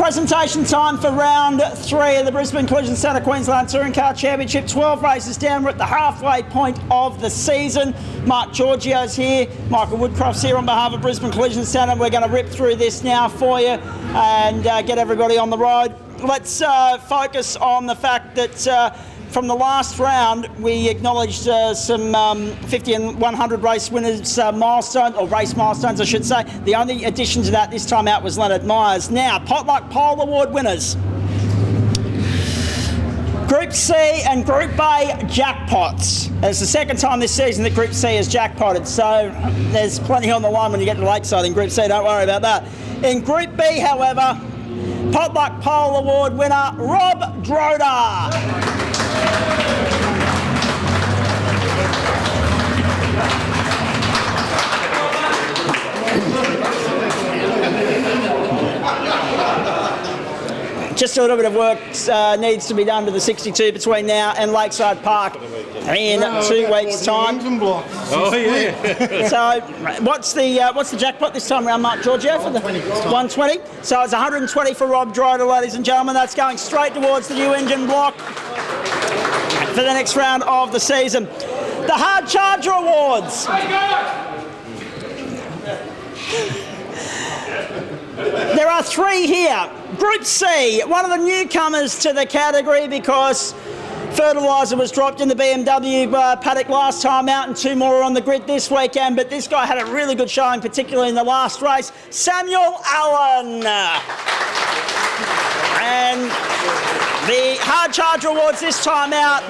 Presentation time for round 3 of the Brisbane Collision Centre Queensland Touring Car Championship. 12 races down. We're at the halfway point of the season. Mark Giorgio's here. Michael Woodcroft's here on behalf of Brisbane Collision Centre. We're going to rip through this now for you and get everybody on the road. Let's focus on the fact that from the last round, we acknowledged some 50 and 100 race winners milestones, or race milestones, I should say. The only addition to that this time out was Leonard Myers. Now, Potluck Pole Award winners. Group C and Group A jackpots. It's the second time this season that Group C has jackpotted, so there's plenty on the line when you get to Lakeside in Group C, don't worry about that. In Group B, however, Potluck Pole Award winner, Rob Droder. Just a little bit of work needs to be done to the 62 between now and Lakeside Park in 2 weeks' time. Oh yeah. So, what's the jackpot this time around, Mark Giorgio? For the 120. So it's 120 for Rob Droder, ladies and gentlemen. That's going straight towards the new engine block for the next round of the season. The Hard Charger Awards. There are 3 here. Group C, one of the newcomers to the category because fertiliser was dropped in the BMW paddock last time out and 2 more are on the grid this weekend, but this guy had a really good showing, particularly in the last race. Samuel Allen. And the Hard Charger Awards this time out.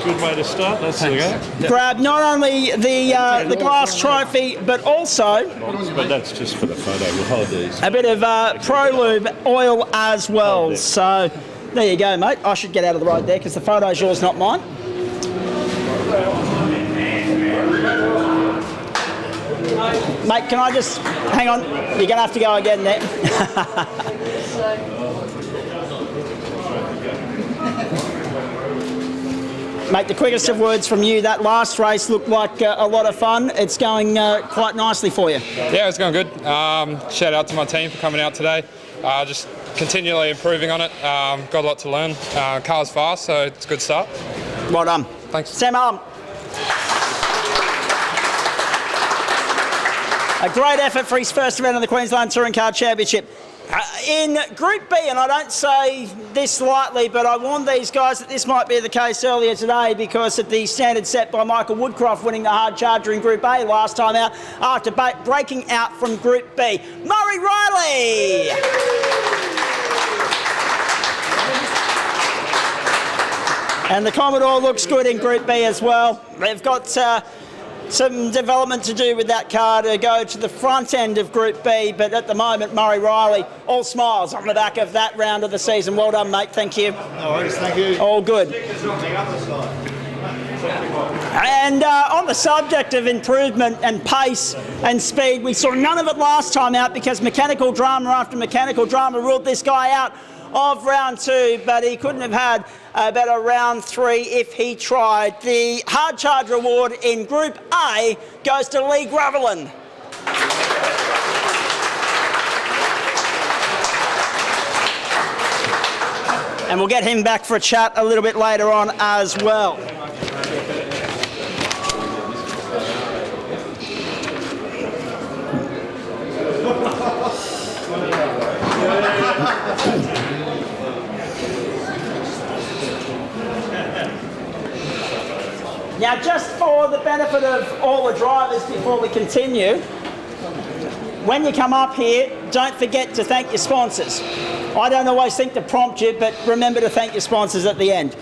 Good way to start. Let's go. Grab not only the glass trophy, but also... But that's just for the photo. We'll hold these. A bit of Pro Lube oil as well. So there you go, mate. I should get out of the road there because the photo's yours, not mine. Mate, can I just... Hang on. You're going to have to go again there. Mate, the quickest of words from you. That last race looked like a lot of fun. It's going quite nicely for you. Yeah, it's going good. Shout out to my team for coming out today. Just continually improving on it. Got a lot to learn. Car's fast, so it's a good start. Well done. Thanks. Sam Allen. A great effort for his first event of the Queensland Touring Car Championship. In Group B, and I don't say this lightly, but I warned these guys that this might be the case earlier today because of the standard set by Michael Woodcroft winning the Hard Charger in Group A last time out after breaking out from Group B. Murray Riley! And the Commodore looks good in Group B as well. They've got some development to do with that car to go to the front end of Group B, but at the moment, Murray Riley, all smiles on the back of that round of the season. Well done, mate. Thank you. No worries, thank you. All good. And on the subject of improvement and pace and speed, we saw none of it last time out because mechanical drama after mechanical drama ruled this guy out of round 2, but he couldn't have had a better round 3 if he tried. The Hard Charger Award in Group A goes to Lee Gravelin. And we'll get him back for a chat a little bit later on as well. Now, just for the benefit of all the drivers before we continue, when you come up here, don't forget to thank your sponsors. I don't always think to prompt you, but remember to thank your sponsors at the end.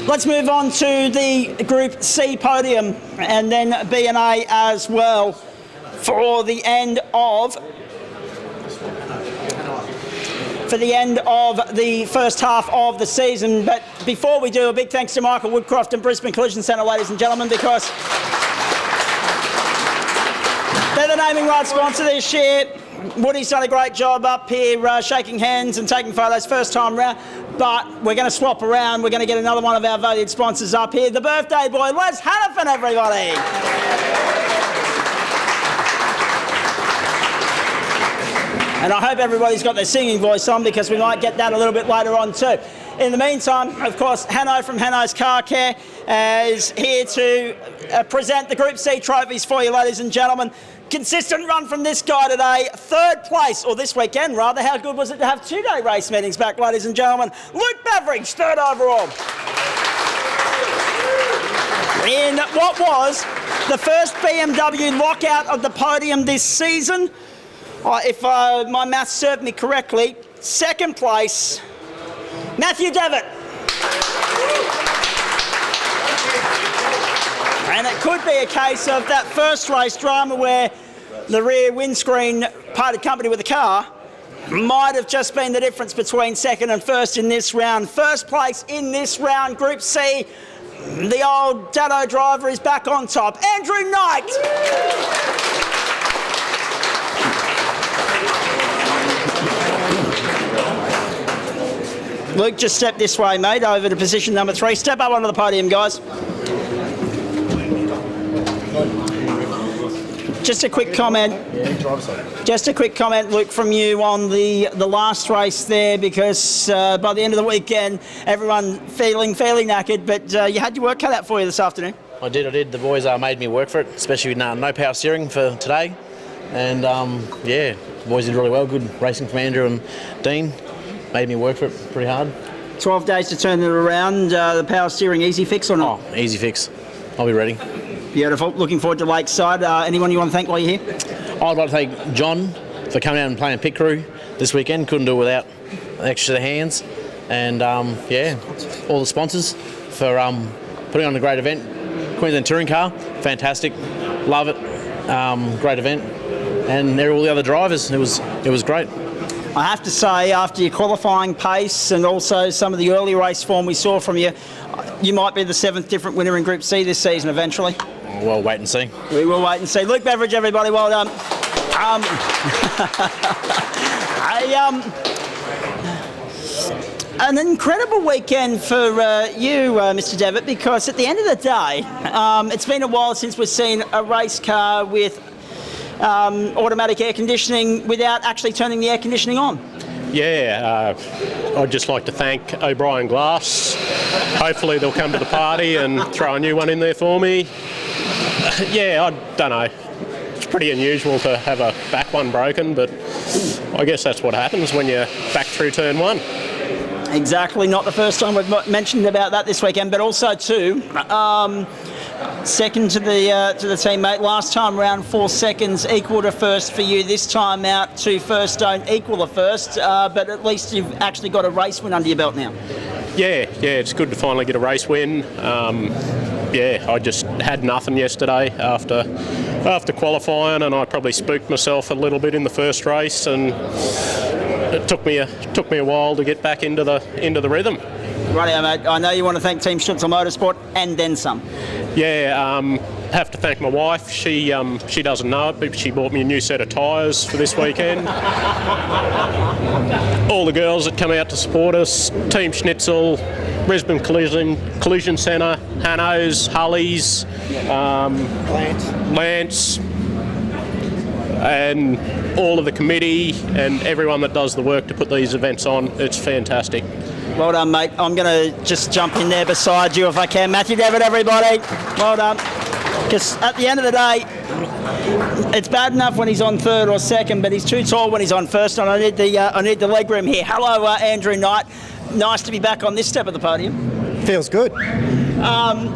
Let's move on to the Group C podium and then B and A as well for the end of the first half of the season. But before we do, a big thanks to Michael Woodcroft and Brisbane Collision Centre, ladies and gentlemen, because they're the naming rights sponsor this year. Woody's done a great job up here shaking hands and taking photos first time round, but we're going to swap around. We're going to get another one of our valued sponsors up here, the birthday boy, Les Hannafin, everybody. And I hope everybody's got their singing voice on, because we might get that a little bit later on too. In the meantime, of course, Hanno from Hanno's Car Care is here to present the Group C trophies for you, ladies and gentlemen. Consistent run from this guy today. Third place, or this weekend rather. How good was it to have 2-day race meetings back, ladies and gentlemen? Luke Beveridge, third overall. In what was the first BMW lockout of the podium this season, if my maths served me correctly, second place, Matthew Devitt. And it could be a case of that first race drama where the rear windscreen parted company with the car might have just been the difference between second and first in this round. First place in this round, Group C, the old Dado driver is back on top, Andrew Knight. Luke, just step this way, mate, over to position number 3. Step up onto the podium, guys. Just a quick comment. Just a quick comment, Luke, from you on the last race there, because by the end of the weekend, everyone feeling fairly knackered, but you had your work cut out for you this afternoon. I did. The boys made me work for it, especially with no power steering for today. And yeah, the boys did really well. Good racing from Andrew and Dean. Made me work for it pretty hard. 12 days to turn it around. The power steering easy fix or not? Oh, easy fix. I'll be ready. Beautiful. Looking forward to Lakeside. Anyone you want to thank while you're here? I'd like to thank John for coming out and playing pit crew this weekend. Couldn't do it without extra hands. And yeah, all the sponsors for putting on a great event. Queensland Touring Car, fantastic. Love it. Great event. And all the other drivers. It was great. I have to say, after your qualifying pace and also some of the early race form we saw from you, you might be the 7th different winner in Group C this season eventually. We'll wait and see. We will wait and see. Luke Beveridge, everybody, well done. An incredible weekend for you, Mr. Devitt, because at the end of the day, it's been a while since we've seen a race car with automatic air conditioning without actually turning the air conditioning on. Yeah, I'd just like to thank O'Brien Glass. Hopefully they'll come to the party and throw a new one in there for me. Yeah, I don't know. It's pretty unusual to have a back one broken, but I guess that's what happens when you're back through turn 1. Exactly, not the first time we've mentioned about that this weekend, but also too, second to the teammate. Last time round 4 seconds equal to first for you. This time out 2 first don't equal the first, but at least you've actually got a race win under your belt now. Yeah, it's good to finally get a race win. Yeah, I just had nothing yesterday after qualifying, and I probably spooked myself a little bit in the first race, and it took me a while to get back into the rhythm. Rightio, mate. I know you want to thank Team Stutzel Motorsport and then some. Yeah, have to thank my wife. She doesn't know it, but she bought me a new set of tyres for this weekend. All the girls that come out to support us, Team Schnitzel, Brisbane Collision Centre, Hanno's, Hully's, Lance, and all of the committee and everyone that does the work to put these events on. It's fantastic. Well done, mate. I'm going to just jump in there beside you if I can. Matthew Devitt, everybody. Well done. Because at the end of the day, it's bad enough when he's on third or second, but he's too tall when he's on first, and I need the leg room here. Hello, Andrew Knight. Nice to be back on this step of the podium. Feels good.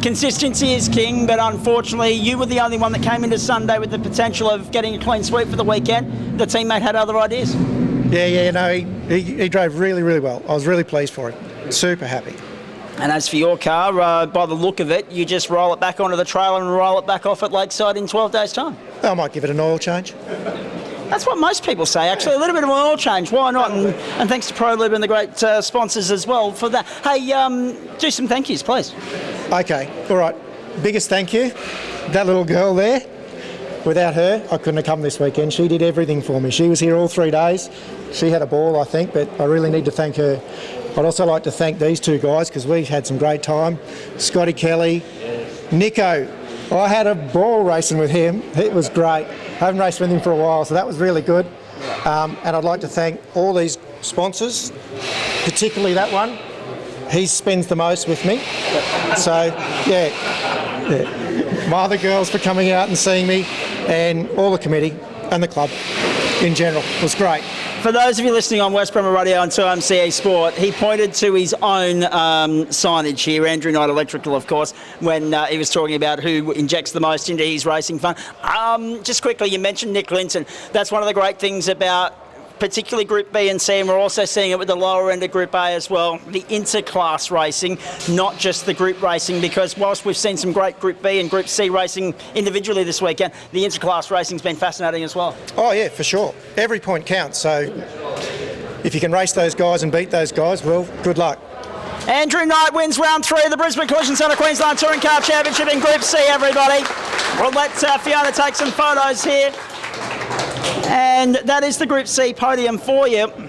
Consistency is king, but unfortunately you were the only one that came into Sunday with the potential of getting a clean sweep for the weekend. The teammate had other ideas. Yeah, no, he drove really, really well. I was really pleased for him. Super happy. And as for your car, by the look of it, you just roll it back onto the trailer and roll it back off at Lakeside in 12 days' time. I might give it an oil change. That's what most people say, actually. A little bit of an oil change. Why not? And thanks to ProLube and the great sponsors as well for that. Hey, do some thank yous, please. Okay, all right. Biggest thank you. That little girl there. Without her, I couldn't have come this weekend. She did everything for me. She was here all 3 days. She had a ball, I think, but I really need to thank her. I'd also like to thank these 2 guys because we had some great time. Scotty Kelly, Nico. I had a ball racing with him. It was great. I haven't raced with him for a while, so that was really good. And I'd like to thank all these sponsors, particularly that one. He spends the most with me. So, my other girls for coming out and seeing me, and all the committee and the club in general. It was great. For those of you listening on West Bremer Radio and 2MCA Sport, he pointed to his own signage here, Andrew Knight Electrical, of course, when he was talking about who injects the most into his racing fund. Just quickly, you mentioned Nick Linton. That's one of the great things about particularly Group B and C, and we're also seeing it with the lower end of Group A as well, the interclass racing, not just the group racing, because whilst we've seen some great Group B and Group C racing individually this weekend, the interclass racing's been fascinating as well. Oh yeah, for sure. Every point counts, so if you can race those guys and beat those guys, well, good luck. Andrew Knight wins round 3 of the Brisbane Collision Centre Queensland Touring Car Championship in Group C, everybody. We'll let Fiona take some photos here. And that is the Group C podium for you. An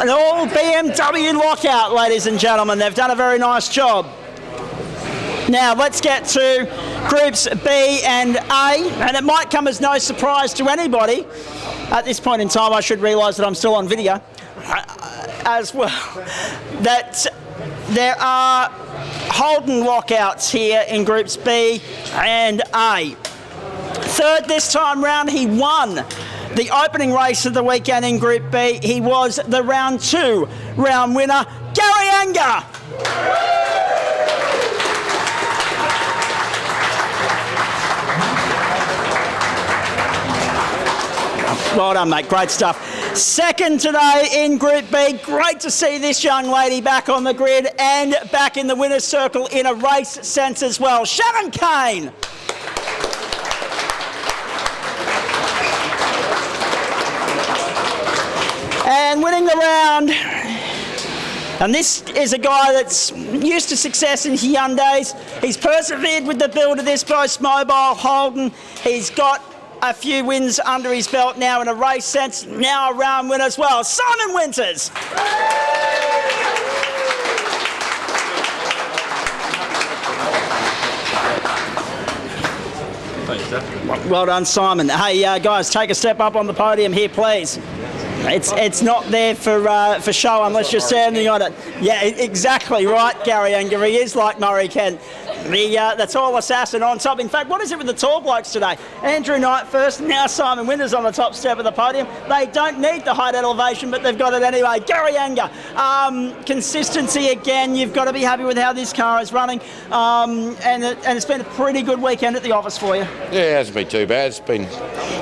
all BMW lockout, ladies and gentlemen. They've done a very nice job. Now, let's get to Groups B and A. And it might come as no surprise to anybody. At this point in time, I should realise that I'm still on video as well. That there are Holden lockouts here in Groups B and A. Third this time round, he won the opening race of the weekend in Group B. He was the round 2 round winner, Gary Anger. Well done, mate. Great stuff. Second today in Group B. Great to see this young lady back on the grid and back in the winner's circle in a race sense as well. Shannon Kane. And winning the round, and this is a guy that's used to success in Hyundais. He's persevered with the build of this Post Mobile Holden. He's got a few wins under his belt now in a race sense, now a round winner as well. Simon Winters. Thanks, Dad. Well done, Simon. Hey, guys, take a step up on the podium here, please. It's not there for show unless you're standing on it. Yeah, exactly right, Gary Anger. He is like Murray Kent. The tall assassin on top. In fact, what is it with the tall blokes today? Andrew Knight first, now Simon Winters on the top step of the podium. They don't need the height elevation, but they've got it anyway. Gary Anger, consistency again. You've got to be happy with how this car is running. And it's been a pretty good weekend at the office for you. Yeah, it hasn't been too bad.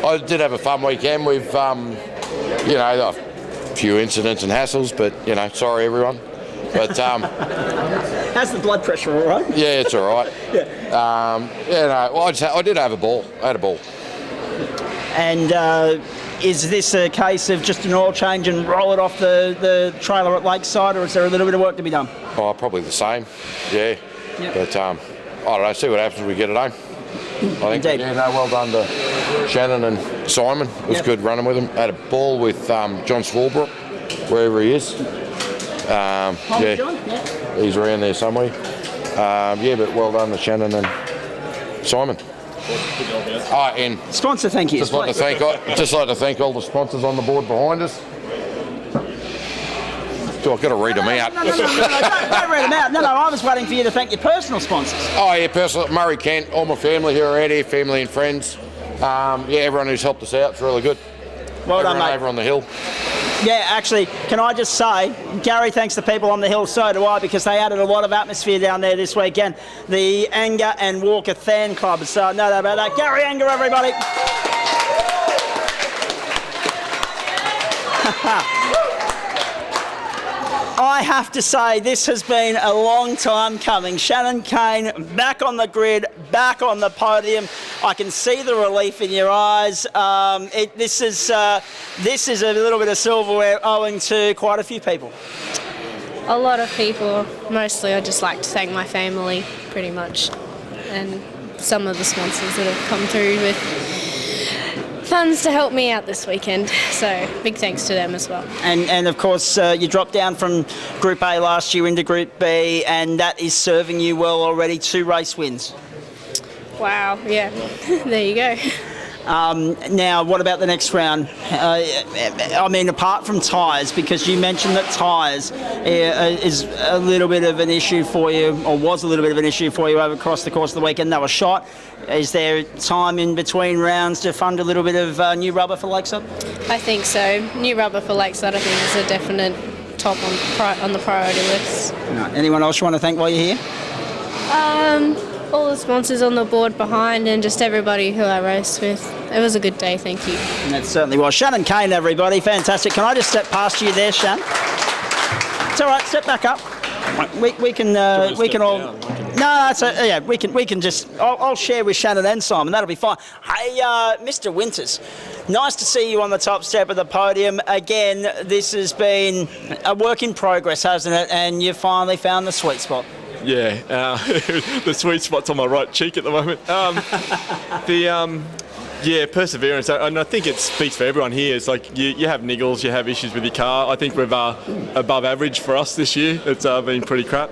I did have a fun weekend. We've, a few incidents and hassles, but, sorry everyone. But how's the blood pressure, all right? Yeah, it's all right. I did have a ball. I had a ball. And is this a case of just an oil change and roll it off the trailer at Lakeside, or is there a little bit of work to be done? Oh, probably the same. Yeah. Yep. But I don't know. See what happens when we get it home. I think. Indeed. Yeah, no, well done to Shannon and Simon. It was good running with them. I had a ball with John Swarbrick, wherever he is. John? Yeah. He's around there somewhere. But well done to Shannon and Simon. And Sponsor, thank you. Just like to thank all the sponsors on the board behind us. So I've got to read them out. No, don't read them out. No, I was waiting for you to thank your personal sponsors. Oh yeah, personal. Murray Kent, all my family who are out here, family and friends. Everyone who's helped us out, it's really good. Well done, mate. Over on the hill. Yeah, actually, can I just say, Gary thanks the people on the hill, so do I, because they added a lot of atmosphere down there this weekend. The Anger and Walker Fan Club, so no doubt about that. Gary Anger, everybody. I have to say, this has been a long time coming. Shannon Kane back on the grid, back on the podium. I can see the relief in your eyes. This is a little bit of silverware owing to quite a few people. A lot of people. Mostly I just like to thank my family, pretty much, and some of the sponsors that have come through with funds to help me out this weekend, so big thanks to them as well. And of course you dropped down from Group A last year into Group B, and that is serving you well already. 2 race wins. Wow, yeah. There you go. Now, what about the next round? I mean, apart from tyres, because you mentioned that tyres is a little bit of an issue for you, or was a little bit of an issue for you over across the course of the weekend. They were shot. Is there time in between rounds to fund a little bit of new rubber for Lakeside? I think so. New rubber for Lakeside, I think, is a definite top on the priority list. No. Anyone else you want to thank while you're here? All the sponsors on the board behind and just everybody who I raced with. It was a good day, thank you. That certainly was. Shannon Kane, everybody, fantastic. Can I just step past you there, Shan? It's all right. Step back up. We can all. No, it's yeah. We can just. I'll share with Shannon and Simon. That'll be fine. Hey, Mr. Winters, nice to see you on the top step of the podium again. This has been a work in progress, hasn't it? And you finally found the sweet spot. Yeah, the sweet spot's on my right cheek at the moment. Yeah, perseverance, and I think it speaks for everyone here. It's like you have niggles, you have issues with your car. I think we've above average for us this year. It's been pretty crap.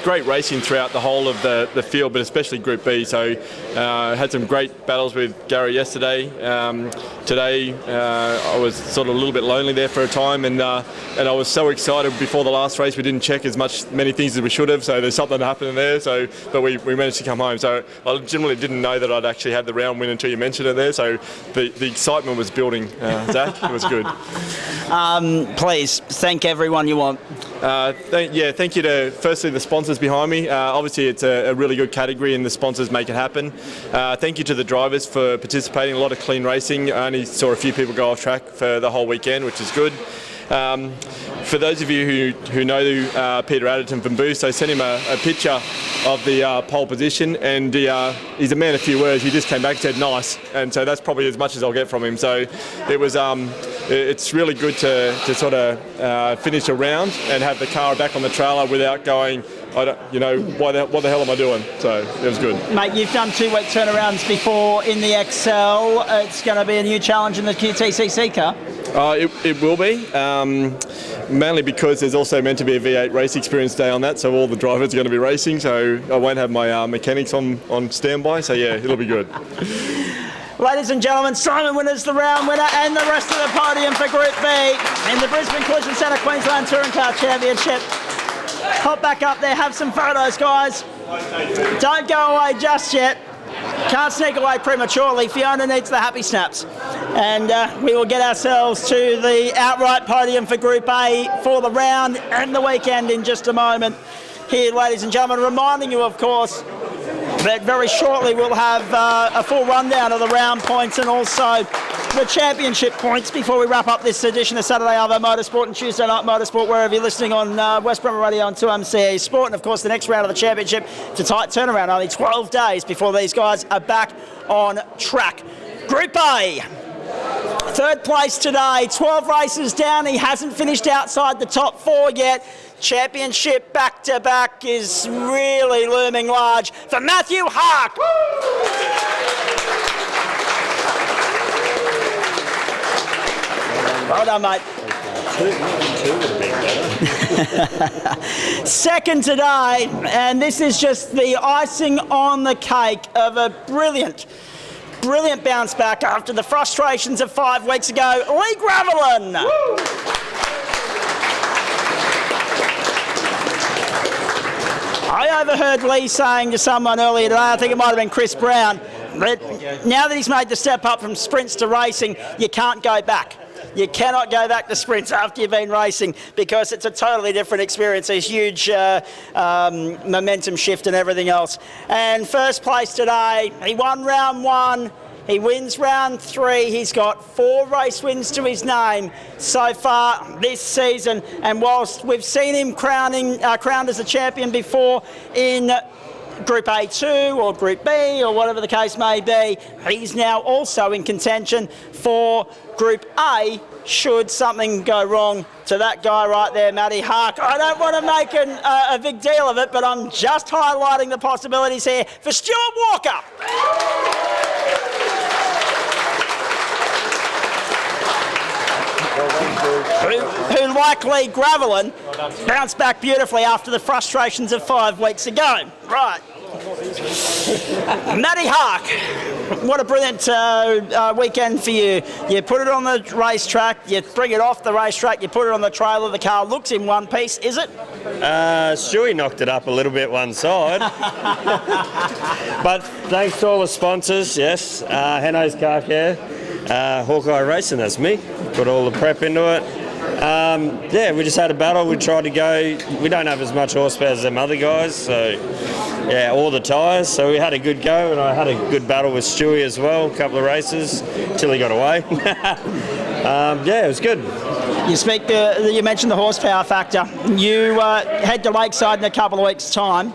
Great racing throughout the whole of the field, but especially Group B. So had some great battles with Gary yesterday. Today I was sort of a little bit lonely there for a time, and I was so excited before the last race. We didn't check many things as we should have. So there's something happening there. But we managed to come home. So I legitimately didn't know that I'd actually had the round win until you mentioned it there. So the excitement was building. Zach, it was good. Please thank everyone you want. Thank you to firstly the sponsors behind me. Obviously it's a really good category and the sponsors make it happen. Thank you to the drivers for participating. A lot of clean racing. I only saw a few people go off track for the whole weekend, which is good. For those of you who know Peter Adderton from Boost, I sent him a picture of the pole position, and he's a man of few words. He just came back and said nice, and so that's probably as much as I'll get from him. So it was it's really good to sort of finish a round and have the car back on the trailer without going, what the hell am I doing? So it was good. Mate, you've done 2-week turnarounds before in the XL. It's going to be a new challenge in the QTCC car. It will be, mainly because there's also meant to be a V8 race experience day on that, so all the drivers are going to be racing, so I won't have my mechanics on standby, so yeah, it'll be good. Ladies and gentlemen, Simon Winters, the round winner, and the rest of the podium for Group B in the Brisbane Collision Centre Queensland Touring Car Championship. Hop back up there, have some photos, guys. Don't go away just yet. Can't sneak away prematurely. Fiona needs the happy snaps. And we will get ourselves to the outright podium for Group A for the round and the weekend in just a moment. Here, ladies and gentlemen, reminding you, of course, that very shortly we'll have a full rundown of the round points and also the championship points before we wrap up this edition of Saturday Arvo Motorsport and Tuesday Night Motorsport, wherever you're listening on West Bromwich Radio and 2MCA Sport. And of course, the next round of the championship, it's a tight turnaround, only 12 days before these guys are back on track. Group A. Third place today, 12 races down. He hasn't finished outside the top 4 yet. Championship back-to-back is really looming large for Matthew Haak. Well done, mate. Second today, and this is just the icing on the cake of a brilliant bounce back after the frustrations of 5 weeks ago. Lee Gravelin. I overheard Lee saying to someone earlier today, I think it might have been Chris Brown, that now that he's made the step up from sprints to racing, you can't go back. You cannot go back to sprints after you've been racing because it's a totally different experience, a huge momentum shift and everything else. And first place today, he won round 1. He wins round 3. He's got 4 race wins to his name so far this season. And whilst we've seen him crowned as a champion before in Group A2 or Group B or whatever the case may be, he's now also in contention for Group A should something go wrong to that guy right there, Matty Haak. I don't want to make a big deal of it, but I'm just highlighting the possibilities here for Stuart Walker. Who like Lee Gravelin, bounced back beautifully after the frustrations of 5 weeks ago. Right. Matty Hark, what a brilliant weekend for you. You put it on the racetrack, you bring it off the racetrack, you put it on the trailer, the car looks in one piece, is it? Stewie knocked it up a little bit one side. But thanks to all the sponsors, yes, Hanno's Car Care, Hawkeye Racing, that's me, put all the prep into it. Yeah, we just had a battle. We tried to go. We don't have as much horsepower as them other guys, so yeah, all the tyres. So we had a good go, and I had a good battle with Stewie as well. A couple of races till he got away. Yeah, it was good. You mentioned the horsepower factor. You head to Lakeside in a couple of weeks' time.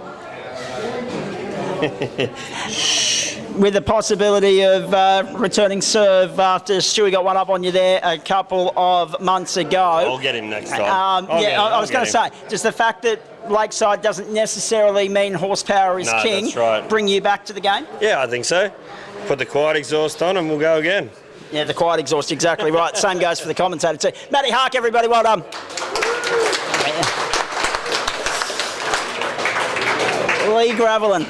With the possibility of returning serve after Stewie got one up on you there a couple of months ago. I'll get him next time. I was going to say, just the fact that Lakeside doesn't necessarily mean horsepower is king, that's right. Bring you back to the game? Yeah, I think so. Put the quiet exhaust on and we'll go again. Yeah, the quiet exhaust, exactly right. Same goes for the commentator too. Matty Hark, everybody, well done. Lee Gravelin,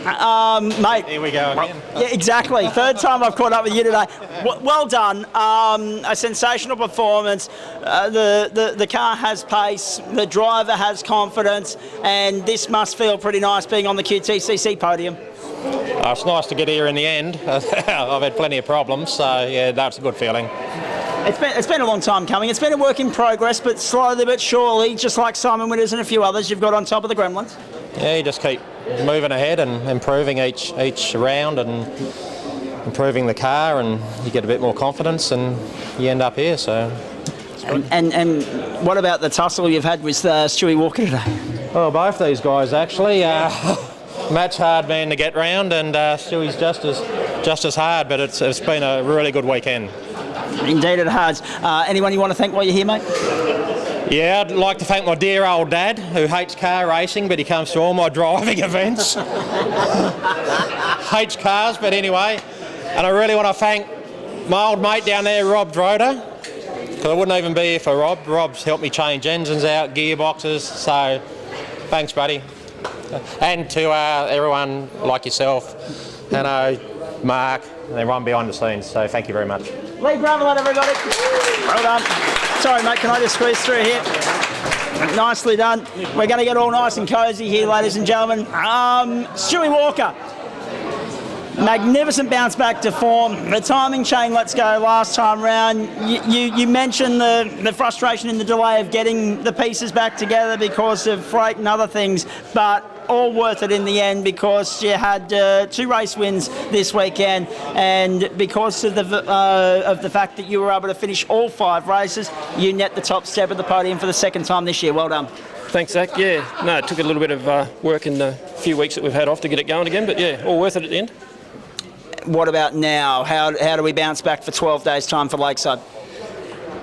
mate. Here we go again. Yeah, exactly. Third time I've caught up with you today. Well done. A sensational performance. The car has pace. The driver has confidence, and this must feel pretty nice being on the QTCC podium. It's nice to get here in the end. I've had plenty of problems, so yeah, that's a good feeling. It's been a long time coming. It's been a work in progress, but slowly but surely, just like Simon Winters and a few others, you've got on top of the gremlins. Yeah, you just keep moving ahead and improving each round and improving the car, and you get a bit more confidence and you end up here. So. And what about the tussle you've had with Stewie Walker today? Well, both these guys actually. Matt's hard man to get round, and Stewie's just as hard. But it's been a really good weekend. Indeed, it has. Anyone you want to thank while you're here, mate? Yeah, I'd like to thank my dear old dad, who hates car racing, but he comes to all my driving events. Hates cars, but anyway. And I really want to thank my old mate down there, Rob Droder, because I wouldn't even be here for Rob. Rob's helped me change engines out, gearboxes, so thanks, buddy. And to everyone like yourself, Hanno, Mark, and everyone behind the scenes, so thank you very much. Lee Gravelin, everybody. Well done. Sorry, mate, can I just squeeze through here? Nicely done. We're going to get all nice and cosy here, ladies and gentlemen. Stewie Walker. Magnificent bounce back to form. The timing chain let's go last time round. You mentioned the frustration in the delay of getting the pieces back together because of freight and other things, but all worth it in the end because you had 2 race wins this weekend, and because of the fact that you were able to finish all 5 races, you net the top step of the podium for the second time this year. Well done. Thanks, Zach. Yeah, no, it took a little bit of work in the few weeks that we've had off to get it going again, but yeah, all worth it at the end. What about now? How do we bounce back for 12 days' time for Lakeside?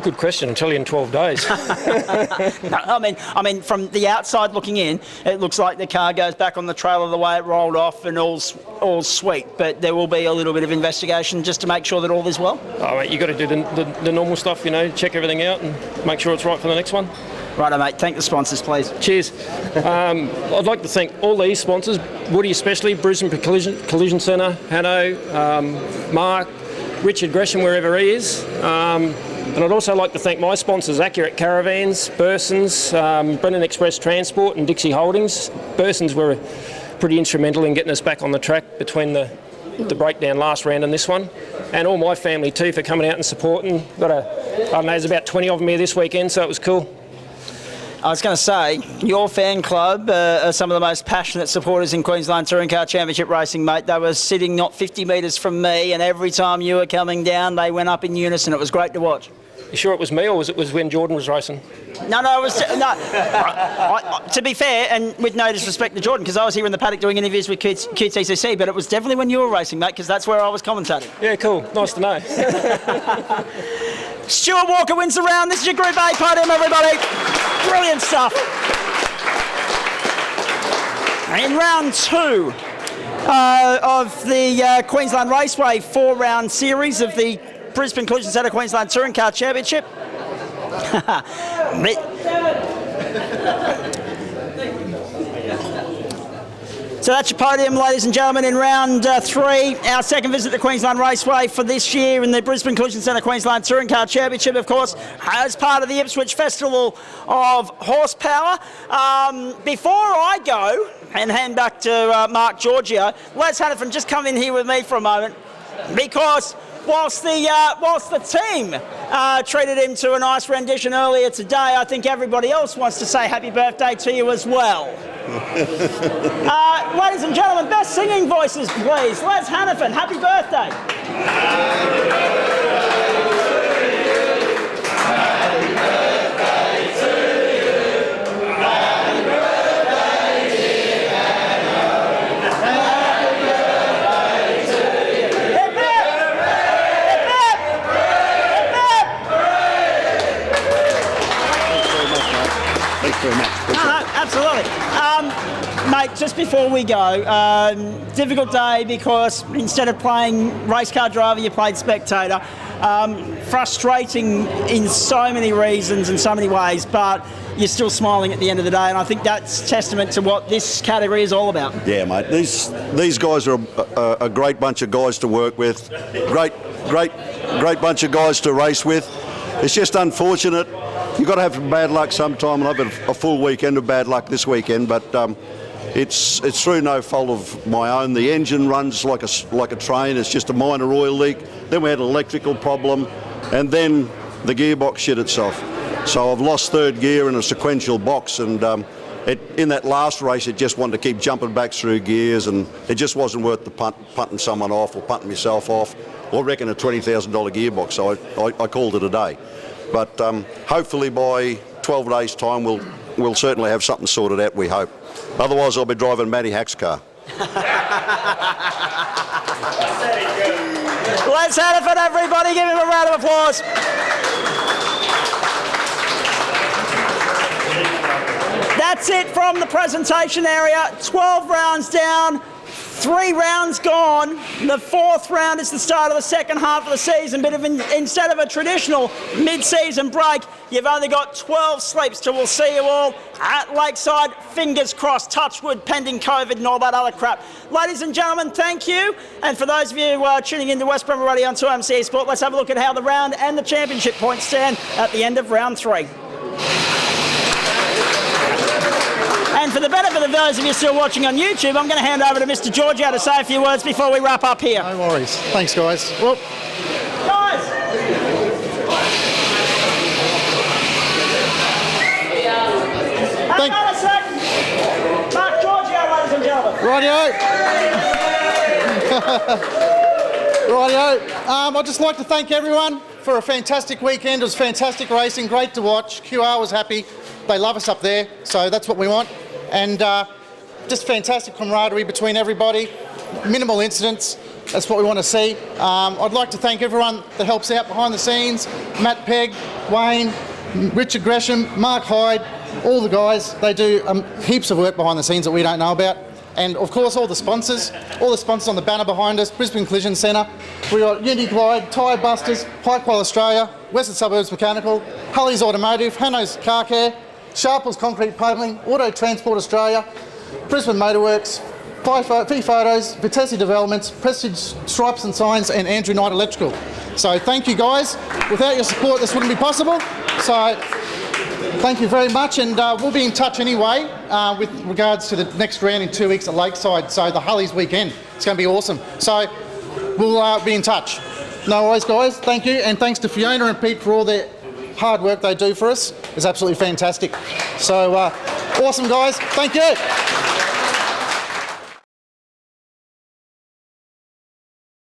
Good question. I'll tell you in 12 days. No, I mean, from the outside looking in, it looks like the car goes back on the trailer the way it rolled off and all's sweet. But there will be a little bit of investigation just to make sure that all is well. Oh, mate, you got to do the normal stuff, you know, check everything out and make sure it's right for the next one. Righto, mate. Thank the sponsors, please. Cheers. I'd like to thank all these sponsors, Woody especially, Brisbane Collision Centre, Hanno, Mark, Richard Gresham, wherever he is. And I'd also like to thank my sponsors, Accurate Caravans, Bursons, Brennan Express Transport and Dixie Holdings. Bursons were pretty instrumental in getting us back on the track between the breakdown last round and this one. And all my family too for coming out and supporting. I don't know, there's about 20 of them here this weekend, so it was cool. I was going to say, your fan club are some of the most passionate supporters in Queensland Touring Car Championship racing, mate. They were sitting not 50 metres from me, and every time you were coming down, they went up in unison. It was great to watch. You sure it was me, or was it when Jordan was racing? No, it was... No. To be fair, and with no disrespect to Jordan, because I was here in the paddock doing interviews with QTCC, but it was definitely when you were racing, mate, because that's where I was commentating. Yeah, cool. Nice to know. Stuart Walker wins the round. This is your Group A podium, everybody. Brilliant stuff. In round 2 of the Queensland Raceway 4-round series of the Brisbane Collision Centre Queensland Touring Car Championship. So that's your podium, ladies and gentlemen, in round 3. Our second visit to Queensland Raceway for this year in the Brisbane Collision Centre Queensland Touring Car Championship, of course, as part of the Ipswich Festival of Horsepower. Before I go and hand back to Mark Giorgio, Les Hannafin, just come in here with me for a moment, because whilst the team treated him to a nice rendition earlier today, I think everybody else wants to say happy birthday to you as well. Ladies and gentlemen, best singing voices, please. Les Hannafin, happy birthday. Absolutely. Mate, just before we go, difficult day because instead of playing race car driver, you played spectator. Frustrating in so many reasons and so many ways, but you're still smiling at the end of the day, and I think that's testament to what this category is all about. Yeah, mate. These guys are a great bunch of guys to work with. Great bunch of guys to race with. It's just unfortunate. You've got to have bad luck sometime, and I've had a full weekend of bad luck this weekend, but it's through no fault of my own. The engine runs like a train. It's just a minor oil leak. Then we had an electrical problem, and then the gearbox shit itself. So I've lost third gear in a sequential box, and in that last race it just wanted to keep jumping back through gears, and it just wasn't worth the punting someone off or punting myself off, or wrecking a $20,000 gearbox, so I called it a day. But hopefully by 12 days' time we'll certainly have something sorted out, we hope. Otherwise I'll be driving Matty Hack's car. Let's have it for everybody. Give him a round of applause. That's it from the presentation area. 12 rounds down, 3 rounds gone. The 4th round is the start of the second half of the season, but instead of a traditional mid-season break, you've only got 12 sleeps till we'll see you all at Lakeside. Fingers crossed, touch wood, pending COVID and all that other crap. Ladies and gentlemen, thank you. And for those of you tuning in to West Bramble Radio on 2MC Sport, let's have a look at how the round and the championship points stand at the end of round 3. And for the benefit of those of you still watching on YouTube, I'm going to hand over to Mr. Giorgio to say a few words before we wrap up here. No worries. Thanks, guys. Well, guys! Hang on a sec. Mark Giorgio, ladies and gentlemen. Rightio. I'd just like to thank everyone for a fantastic weekend. It was fantastic racing, great to watch. QR was happy. They love us up there, so that's what we want. And just fantastic camaraderie between everybody, minimal incidents, that's what we want to see. I'd like to thank everyone that helps out behind the scenes, Matt Pegg, Wayne, Richard Gresham, Mark Hyde, all the guys. They do heaps of work behind the scenes that we don't know about. And of course all the sponsors on the banner behind us, Brisbane Collision Centre. We've got Unity Glide, Tyre Busters, High Qual Australia, Western Suburbs Mechanical, Hulley's Automotive, Hanno's Car Care, Sharples Concrete Paving, Auto Transport Australia, Brisbane Motorworks, Fee Photos, Vitesse Developments, Prestige Stripes and Signs, and Andrew Knight Electrical. So thank you guys. Without your support this wouldn't be possible. So thank you very much, and we'll be in touch anyway with regards to the next round in 2 weeks at Lakeside, so the Hulley's weekend. It's going to be awesome. So we'll be in touch. No worries, guys. Thank you, and thanks to Fiona and Pete for all their hard work they do for us. It's absolutely fantastic. So awesome, guys. Thank you.